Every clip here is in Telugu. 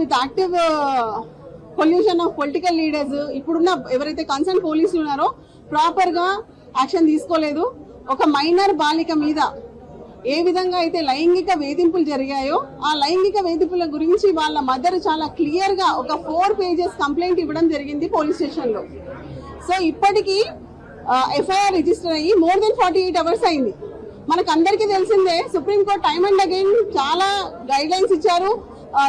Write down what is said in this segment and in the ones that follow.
With active pollution of political leaders ఇప్పుడున్న ఎవరైతే కన్సర్న్ పోలీసులు ఉన్నారో ప్రాపర్ గా యాక్షన్ తీసుకోలేదు. ఒక మైనర్ బాలిక మీద ఏ విధంగా అయితే లైంగిక వేధింపులు జరిగాయో ఆ లైంగిక వేధింపుల గురించి వాళ్ళ మదర్ చాలా క్లియర్ గా ఒక 4 pages కంప్లైంట్ ఇవ్వడం జరిగింది పోలీస్ స్టేషన్ లో. సో ఇప్పటికీ ఎఫ్ఐఆర్ రిజిస్టర్ అయ్యి మోర్ దెన్ 48 hours అయింది. మనకు అందరికీ తెలిసిందే సుప్రీంకోర్టు టైమ్ అండ్ అగైన్ చాలా గైడ్ లైన్స్ ఇచ్చారు,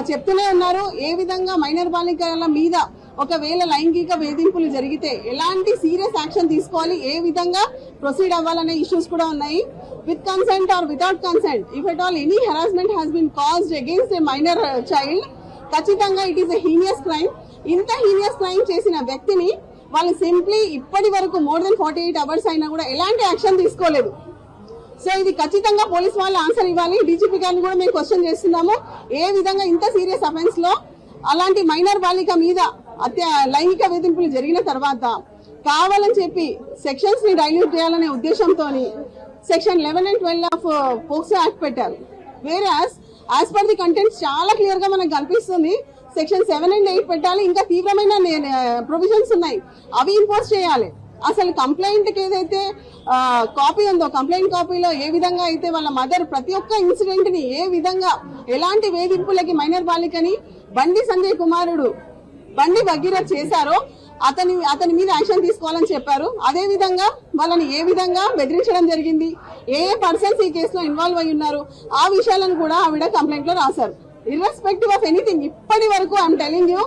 చెప్తూనే ఉన్నారు ఏ విధంగా మైనర్ బాలికల మీద ఒకవేళ లైంగిక వేధింపులు జరిగితే ఎలాంటి సీరియస్ యాక్షన్ తీసుకోవాలి, ఏ విధంగా ప్రొసీడ్ అవ్వాలనే ఇష్యూస్ కూడా ఉన్నాయి. With consent or without consent if at all any harassment has been caused against a minor child ఖచ్చితంగా it is a heinous crime. ఇంత హీనియస్ క్రైమ్ చేసిన వ్యక్తిని వాళ్ళు సింప్లీ ఇప్పటి వరకు మోర్ దెన్ 48 hours అయినా కూడా ఎలాంటి యాక్షన్ తీసుకోలేదు. సో ఇది ఖచ్చితంగా పోలీస్ వాళ్ళు ఆన్సర్ ఇవ్వాలి. డీజీపీ గారిని కూడా మేము క్వశ్చన్ చేస్తున్నాము, ఏ విధంగా ఇంత సీరియస్ అఫెన్స్ లో అలాంటి మైనర్ బాలిక మీద లైంగిక వేధింపులు జరిగిన తర్వాత కావాలని చెప్పి సెక్షన్స్ ని డైల్యూట్ చేయాలనే ఉద్దేశంతో section 11 and 12 of POCSO act పెట్టారు. వేరే యాజ్ పర్ ది కంటెంట్స్ చాలా క్లియర్ గా మనకు కనిపిస్తుంది సెక్షన్ 7 and 8 పెట్టాలి. ఇంకా తీవ్రమైన ప్రొవిజన్స్ ఉన్నాయి, అవి ఇంపోజ్ చేయాలి. అసలు కంప్లైంట్ కి ఏదైతే కాపీ ఉందో కంప్లైంట్ కాపీలో ఏ విధంగా అయితే వాళ్ళ మదర్ ప్రతి ఒక్క ఇన్సిడెంట్ ని ఏ విధంగా ఎలాంటి వేధింపులకి మైనర్ బాలికని బండి సంజయ్ కుమారుడు బండి భగీరథ్ చేశారో అతని మీద యాక్షన్ తీసుకోవాలని చెప్పారు. అదే విధంగా వాళ్ళని ఏ విధంగా బెదిరించడం జరిగింది, ఏ పర్సన్స్ ఈ కేసులో ఇన్వాల్వ్ అయి ఉన్నారు ఆ విషయాలను కూడా ఆవిడ కంప్లైంట్ లో రాశారు. ఇర్రెస్పెక్టివ్ ఆఫ్ ఎనీథింగ్ ఇప్పటి వరకు ఐఎమ్ టెలింగ్ యూ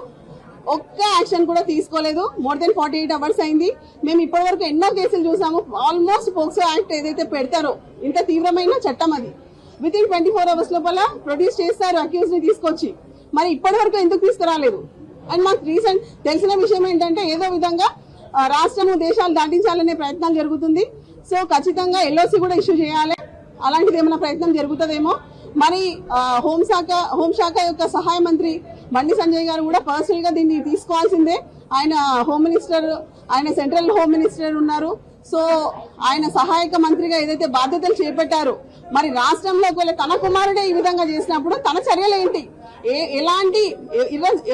ఒక్క యాక్షన్ కూడా తీసుకోలేదు. మోర్ దెన్ 48 hours అయింది. మేము ఇప్పటి వరకు ఎన్నో కేసులు చూసాము. ఆల్మోస్ట్ పోక్సో యాక్ట్ ఏదైతే పెడతారో ఇంత తీవ్రమైన చట్టం అది విత్ ఇన్ 24 hours లోపల ప్రొడ్యూస్ చేస్తారు అక్యూజ్ ని తీసుకొచ్చి. మరి ఇప్పటి వరకు ఎందుకు తీసుకురాలేదు? అండ్ మాకు రీసెంట్ తెలిసిన విషయం ఏంటంటే ఏదో విధంగా రాష్ట్రము దేశాలు దాటించాలనే ప్రయత్నాలు జరుగుతుంది. సో ఖచ్చితంగా ఎల్ఓసి కూడా ఇష్యూ చేయాలి. అలాంటిది ఏమైనా ప్రయత్నం జరుగుతుందేమో. మరి హోంశాఖ యొక్క సహాయ మంత్రి బండి సంజయ్ గారు కూడా పర్సనల్ గా దీన్ని తీసుకోవాల్సిందే. ఆయన హోమ్ మినిస్టర్, ఆయన సెంట్రల్ హోమ్ మినిస్టర్ ఉన్నారు. సో ఆయన సహాయక మంత్రిగా ఏదైతే బాధ్యతలు చేపట్టారో మరి రాష్ట్రంలో ఒకవేళ తన కుమారుడే ఈ విధంగా చేసినప్పుడు తన చర్యలు ఏంటి? ఎలాంటి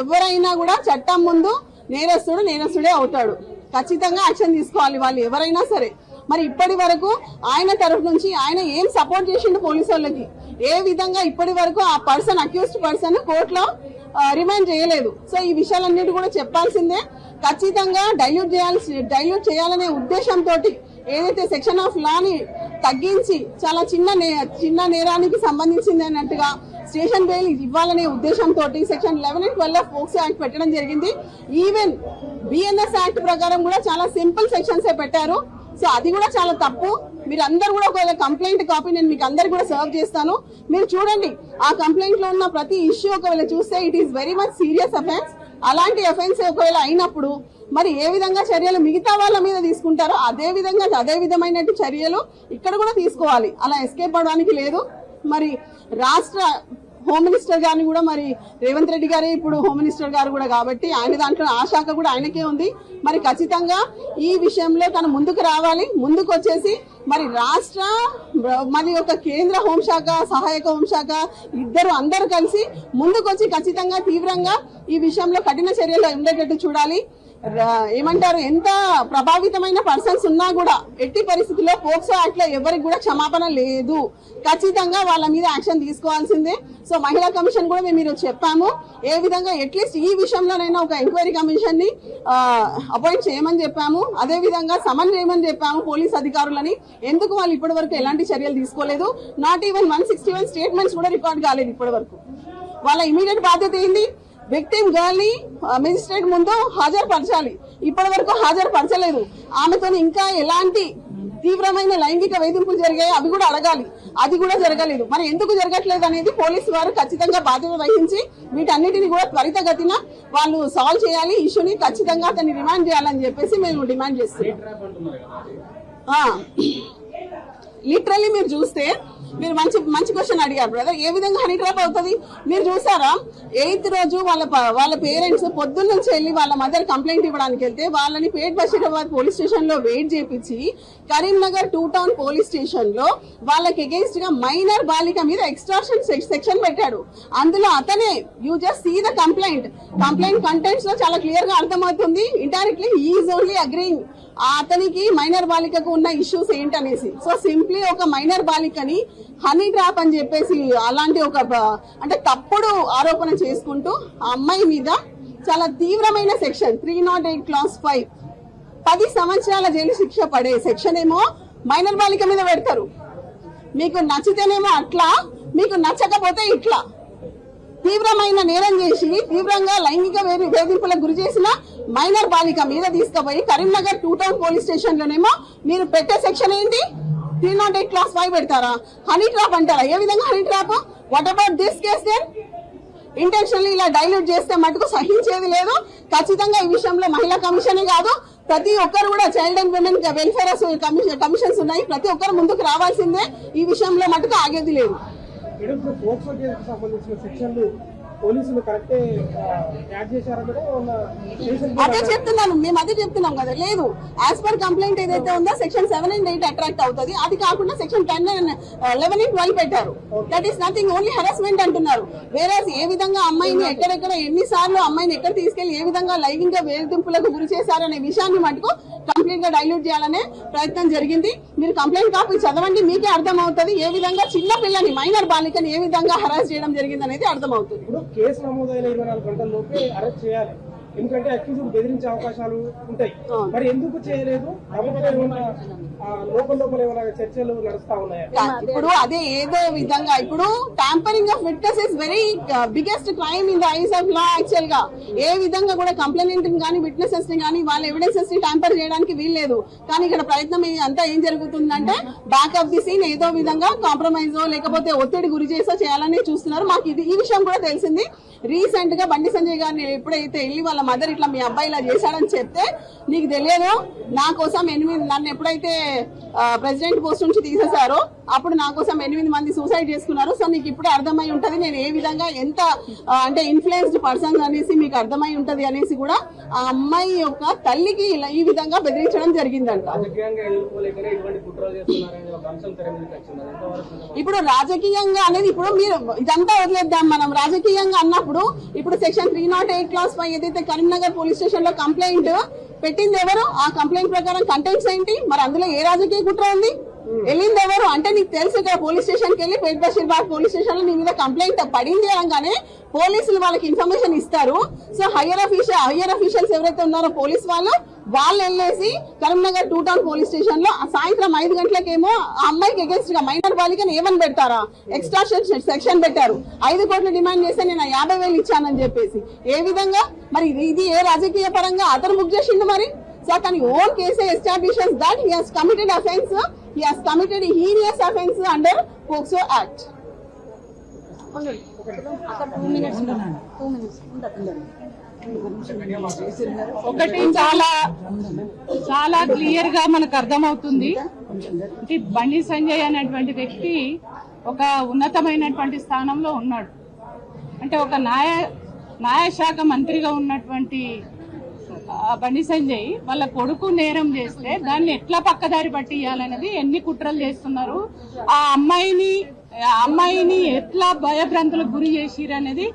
ఎవరైనా కూడా చట్టం ముందు నేరస్తుడే అవుతాడు. ఖచ్చితంగా యాక్షన్ తీసుకోవాలి వాళ్ళు ఎవరైనా సరే. మరి ఇప్పటి వరకు ఆయన తరఫు నుంచి ఆయన ఏం సపోర్ట్ చేసిండు పోలీసు వాళ్ళకి, ఏ విధంగా ఇప్పటి వరకు ఆ పర్సన్ అక్యూజ్డ్ పర్సన్ కోర్టులో రిమైండ్ చేయలేదు. సో ఈ విషయాలన్నిటి కూడా చెప్పాల్సిందే. ఖచ్చితంగా డైల్యూట్ చేయాలనే ఉద్దేశంతో ఏదైతే సెక్షన్ ఆఫ్ లాని తగ్గించి చాలా చిన్న నేరానికి సంబంధించింది అన్నట్టుగా స్టేషన్ బెయిల్ ఇవ్వాలనే ఉద్దేశంతో section 11 and 12 of POCSO act పెట్టడం జరిగింది. ఈవెన్ బిఎన్ఎస్ యాక్ట్ ప్రకారం కూడా చాలా సింపుల్ సెక్షన్స్ పెట్టారు. సో అది కూడా చాలా తప్పు. మీరు అందరు కూడా ఒకవేళ కంప్లైంట్ కాపీ నేను మీకు అందరు కూడా సర్వ్ చేస్తాను, మీరు చూడండి. ఆ కంప్లైంట్ లో ఉన్న ప్రతి ఇష్యూ ఒకవేళ చూస్తే it is very much serious offence. అలాంటి అఫెన్స్ ఒకవేళ అయినప్పుడు మరి ఏ విధంగా చర్యలు మిగతా వాళ్ళ మీద తీసుకుంటారో అదే విధమైన చర్యలు ఇక్కడ కూడా తీసుకోవాలి. అలా ఎస్కేప్ అవడానికి లేదు. మరి రాష్ట్ర హోమ్ మినిస్టర్ గారిని కూడా మరి రేవంత్ రెడ్డి గారే ఇప్పుడు హోమ్ మినిస్టర్ గారు కూడా కాబట్టి ఆయన దాంట్లో ఆ శాఖ కూడా ఆయనకే ఉంది. మరి ఖచ్చితంగా ఈ విషయంలో తను ముందుకు రావాలి. ముందుకు వచ్చేసి మరి మరి ఒక కేంద్ర హోంశాఖ సహాయక హోంశాఖ అందరూ కలిసి ముందుకు వచ్చి ఖచ్చితంగా తీవ్రంగా ఈ విషయంలో కఠిన చర్యలు ఉండేటట్టు చూడాలి. ఏమంటారు, ఎంత ప్రభావితమైన పర్సన్స్ ఉన్నా కూడా ఎట్టి పరిస్థితుల్లో పోక్సో యాక్ట్ లో ఎవరికి కూడా క్షమాపణ లేదు. ఖచ్చితంగా వాళ్ళ మీద యాక్షన్ తీసుకోవాల్సిందే. సో మహిళా కమిషన్ కూడా మేము ఈరోజు చెప్పాము, ఏ విధంగా అట్లీస్ట్ ఈ విషయంలోనైనా ఒక ఎంక్వైరీ కమిషన్ ని అపాయింట్ చేయమని చెప్పాము. అదే విధంగా సమన్ చేయమని చెప్పాము పోలీస్ అధికారులని. ఎందుకు వాళ్ళు ఇప్పటి వరకు ఎలాంటి చర్యలు తీసుకోలేదు? నాట్ ఈవెన్ 161 స్టేట్మెంట్స్ కూడా రికార్డ్ కాలేదు ఇప్పటి వరకు. వాళ్ళ ఇమీడియట్ బాధ్యత ఏంటి? విక్టిమ్ గర్ల్ ని మెజిస్ట్రేట్ ముందు హాజరుపరచాలి. ఇప్పటి వరకు హాజరుపరచలేదు. ఆమెతో ఇంకా ఎలాంటి తీవ్రమైన లైంగిక వేధింపులు జరిగాయి అవి కూడా అడగాలి, అది కూడా జరగలేదు. మరి ఎందుకు జరగట్లేదు అనేది పోలీసు వారు ఖచ్చితంగా బాధ్యత వహించి వీటన్నిటిని కూడా త్వరితగతిన వాళ్ళు సాల్వ్ చేయాలి. ఇష్యూని ఖచ్చితంగా అతన్ని రిమాండ్ చేయాలని చెప్పేసి మేము డిమాండ్ చేస్తున్నాం. లిటరల్లీ మీరు చూస్తే మీరు మంచి క్వశ్చన్ అడిగారు బ్రదర్. ఏ విధంగా హనీ ట్రాప్ అవుతుంది మీరు చూసారా? 8th రోజు వాళ్ళ పేరెంట్స్ పొద్దున్న నుంచి వెళ్ళి వాళ్ళ మదర్ కంప్లైంట్ ఇవ్వడానికి వెళ్తే వాళ్ళని పేట్ బషీరాబాద్ పోలీస్ స్టేషన్ లో వెయిట్ చేపించి కరీంనగర్ 2 టౌన్ పోలీస్ స్టేషన్ లో వాళ్ళకి అగేన్స్ట్ గా మైనర్ బాలిక మీద ఎక్స్ట్రాక్షన్ సెక్షన్ పెట్టాడు. అందులో అతనే you just see the complaint contents లో చాలా క్లియర్ గా అర్థమవుతుంది. ఇండైరెక్ట్లీ ఈజ్ ఓన్లీ అగ్రీయింగ్ అతనికి మైనర్ బాలికకు ఉన్న ఇష్యూస్ ఏంటనేసి. సో సింప్లీ ఒక మైనర్ బాలికని హనీ ట్రాప్ అని చెప్పేసి అలాంటి ఒక అంటే తప్పుడు ఆరోపణ చేసుకుంటూ ఆ అమ్మాయి మీద చాలా తీవ్రమైన సెక్షన్ 308 క్లాస్ 5 10 సంవత్సరాల జైలు శిక్ష పడే సెక్షన్ ఏమో మైనర్ బాలిక మీద పెడతారు. మీకు నచ్చితేనేమో అట్లా, మీకు నచ్చకపోతే ఇట్లా. తీవ్రమైన నేరం చేసి తీవ్రంగా లైంగిక వేధింపులకు గురి చేసిన మైనర్ బాలిక మీద తీసుకుపోయి కరీంనగర్ 2 టౌన్ పోలీస్ స్టేషన్ లోనేమో మీరు పెట్టే సెక్షన్ ఏంటి? 308 క్లాస్ 5 పెడతారా? హనీ ట్రాప్ అంటారా? ఏ విధంగా honey trap? What about this case then? Intentionally ఇలా డైల్యూట్ చేస్తే మటుకు సహించేది లేదు. ఖచ్చితంగా ఈ విషయంలో మహిళా కమిషనే కాదు, ప్రతి ఒక్కరు కూడా child and women welfare commissions ఉన్నాయి, ప్రతి ఒక్కరు ముందుకు రావాల్సిందే. ఈ విషయంలో మటుకు ఆగేది లేదు. పోలీసులు కరెక్టే యాడ్ చేశారా మేడం? అదే చెప్తున్నాను, మేము అదే చెప్తున్నాం కదా. లేదు, యాజ్ పర్ కంప్లైంట్ ఏదైతే ఉందో సెక్షన్ 7 and 8 అట్రాక్ట్ అవుతుంది. అది కాకుండా సెక్షన్ 10 and 11 and 12 పెట్టారు. That is nothing, only harassment అంటున్నారు. వేరే ఏ విధంగా అమ్మాయిని ఎక్కడెక్కడ ఎన్నిసార్లు అమ్మాయిని ఎక్కడ తీసుకెళ్లి ఏ విధంగా లైంగిక వేధింపులకు గురి చేశారనే విషయాన్ని మటుకు కంప్లీట్ గా డైల్యూట్ చేయాలనే ప్రయత్నం జరిగింది. మీరు కంప్లైంట్ కాపీ చదవండి, మీకే అర్థం అవుతుంది ఏ విధంగా చిన్న పిల్లని మైనర్ బాలికని ఏ విధంగా హరాస్ చేయడం జరిగింది అనేది అర్థం అవుతుంది. కేసు నమోదైన 24 గంటల లోపే అరెస్ట్ చేయాలి, ఎందుకంటే అక్యూజ్డ్ బెదిరించే అవకాశాలు ఉంటాయి. మరి ఎందుకు చేయలేదు? లోపల ఏమైనా చర్చలు నడుస్తా ఉన్నాయా? ఇప్పుడు అదే ఏదో విధంగా ఇప్పుడు tampering of witness is very biggest crime in the eyes of law. Actual గా ఏ విధంగా కూడా కంప్లైంట్ కానీ విట్నెసెస్ ని కానీ వాళ్ళ ఎవిడెన్సెస్ ని ట్యాంపర్ చేయడానికి వీల్లేదు. కానీ ఇక్కడ ప్రయత్నం అంతా ఏం జరుగుతుందంటే బ్యాక్ ఆఫ్ ది సీన్ ఏదో విధంగా కాంప్రమైజ్ లేకపోతే ఒత్తిడి గురి చేసో చేయాలని చూస్తున్నారు. మాకు ఈ విషయం కూడా తెలిసింది. రీసెంట్ గా బండి సంజయ్ గారిని ఎప్పుడైతే వెళ్ళి వాళ్ళ మదర్ ఇట్లా మీ అబ్బాయి ఇలా చేశాడని చెప్తే, నీకు తెలియదు నా కోసం నన్ను ఎప్పుడైతే ప్రెసిడెంట్ పోస్ట్ నుంచి తీసేశారో అప్పుడు నా కోసం 8 మంది సూసైడ్ చేసుకున్నారు. సో నీకు ఇప్పుడే అర్థమై ఉంటది నేను ఏ విధంగా ఎంత అంటే ఇన్ఫ్లుయెన్స్డ్ పర్సన్ అనేసి మీకు అర్థమై ఉంటది అనేసి కూడా ఆ అమ్మాయి యొక్క తల్లికి ఈ విధంగా బెదిరించడం జరిగిందంట. ఇప్పుడు రాజకీయంగా అనేది ఇప్పుడు మీరు ఇదంతా వదిలేద్దాం. మనం రాజకీయంగా అన్నప్పుడు ఇప్పుడు సెక్షన్ 308 క్లాస్ 5 ఏదైతే కరీంనగర్ పోలీస్ స్టేషన్ లో కంప్లైంట్ పెట్టింది ఎవరు? ఆ కంప్లైంట్ ప్రకారం కంటెంట్స్ ఏంటి? మరి అందులో ఏ రాజకీయ కుట్ర ఉంది? వెళ్ళింది ఎవరు అంటే నీకు తెలుసు. ఇక్కడ పోలీస్ స్టేషన్ కి వెళ్ళి పేట్ బషీరాబాద్ పోలీస్ స్టేషన్ లో నీ మీద కంప్లైంట్ పడింది అనగానే పోలీసులు వాళ్ళకి ఇన్ఫర్మేషన్ ఇస్తారు. సో హయ్యర్ అఫీషియల్స్ ఎవరైతే ఉన్నారో పోలీస్ వాళ్ళు వెళ్ళేసి కరీంనగర్ 2 టౌన్ పోలీస్ స్టేషన్ లో సాయంత్రం 5 గంటలకేమో ఆ అమ్మాయికి అగేన్స్ట్ గా మైనర్ బాలికని ఏమని పెడతారా? ఎక్స్ట్రాక్షన్ సెక్షన్ పెట్టారు. 5 కోట్లు డిమాండ్ చేస్తే నేను 50,000 ఇచ్చానని చెప్పేసి. ఏ విధంగా మరి ఇది ఏ రాజకీయ పరంగా అతను బుక్ చేసిండు? మరి సో తన own case establishes that he has committed offence, he has committed heinous offence under POCSO act. ఒకటి చాలా క్లియర్ గా మనకు అర్థమవుతుంది. బండి సంజయ్ అనేటువంటి వ్యక్తి ఒక ఉన్నతమైనటువంటి స్థానంలో ఉన్నాడు. అంటే ఒక న్యాయశాఖ మంత్రిగా ఉన్నటువంటి బండి సంజయ్ వాళ్ళ కొడుకు నేరం చేస్తే దాన్ని ఎట్లా పక్కదారి పట్టియాలనేది ఎన్ని కుట్రలు చేస్తున్నారు, ఆ అమ్మాయిని ఎట్లా భయభ్రాంతులకు గురి చేసిరు అనేది